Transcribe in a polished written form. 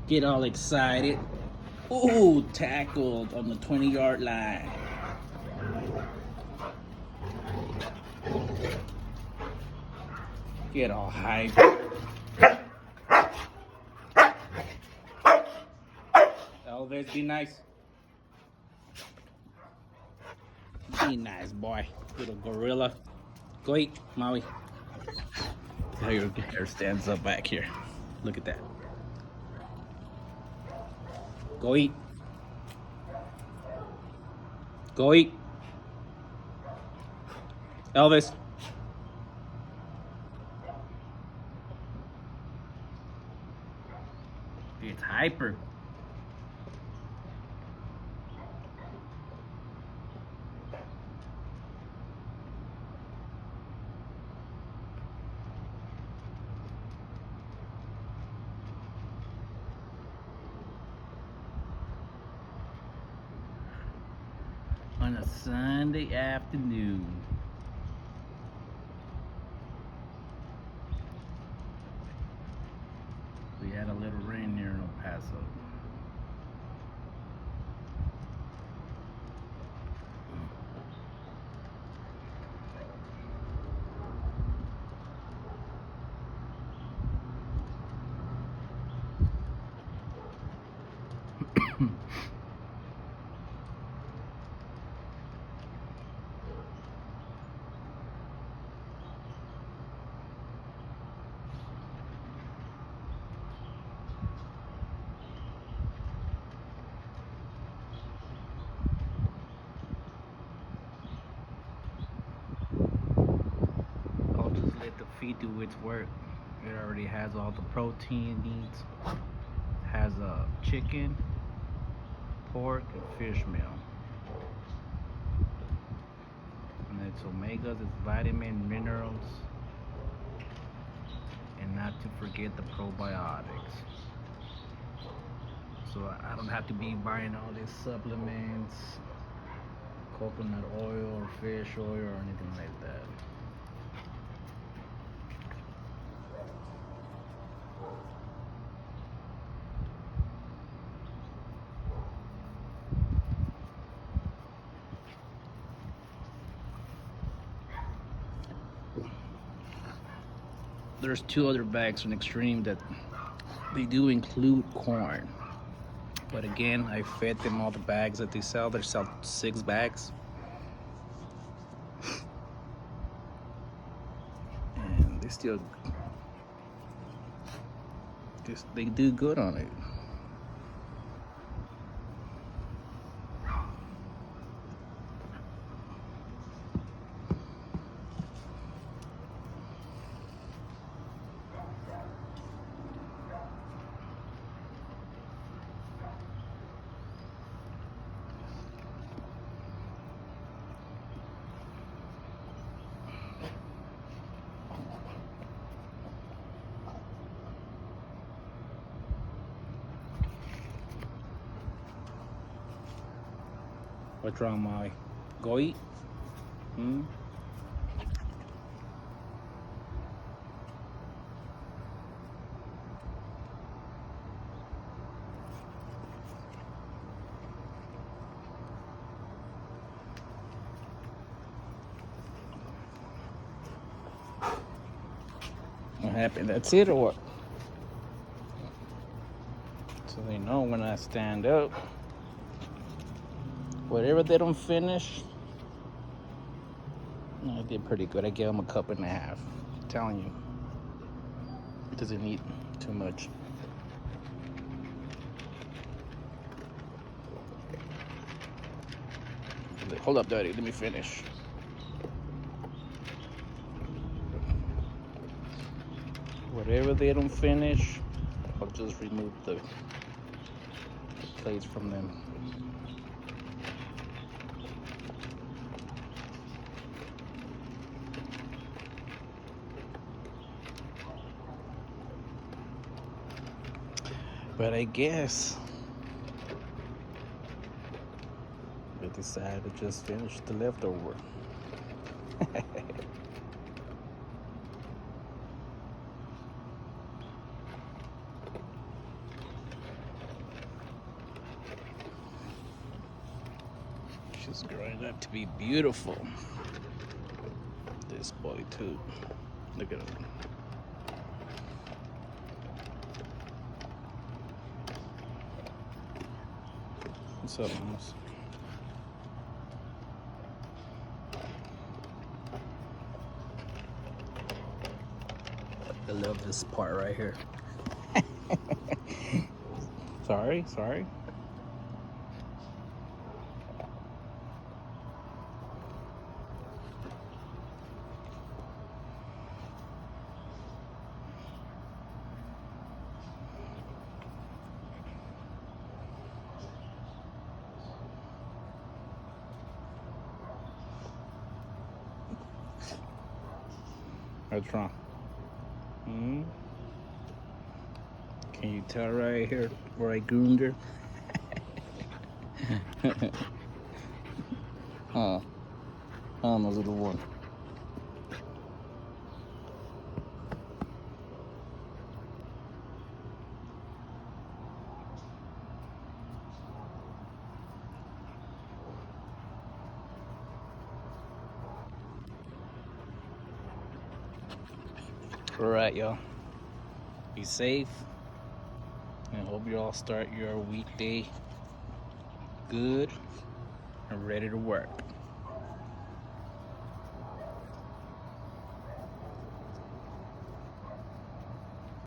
Get all excited. Ooh, tackled on the 20-yard line. Get all hyped. Elvis, be nice. Be nice, boy. Little gorilla. Go eat, Maui. How your hair stands up back here. Look at that. Go eat. Go eat. Elvis. It's hyper. On a Sunday afternoon. We had a little rain here in El Paso. I'll just let the feed do its work. It already has all the protein it needs. Has a chicken, pork, and fish meal. And it's omegas, it's vitamin, minerals, and not to forget the probiotics. So I don't have to be buying all these supplements, coconut oil or fish oil or anything like that. There's 2 other bags from Extreme that they do include corn. But again, I fed them all the bags that they sell. They sell 6 bags. And they do good on it. What's wrong, Molly? Go eat? What happened? That's it or what? So they know when I stand up, whatever they don't finish, I did pretty good. I gave them a cup and a half. I'm telling you, it doesn't eat too much. Hold up, Daddy. Let me finish. Whatever they don't finish, I'll just remove the plates from them. But I guess I decided to just finish the leftover. She's growing up to be beautiful. This boy too. Look at him. What's up, Mouse? I love this part right here. Sorry. What's wrong? Can you tell right here where I groomed her? Huh? My little one. All right, y'all. Be safe. And hope you all start your weekday good and ready to work.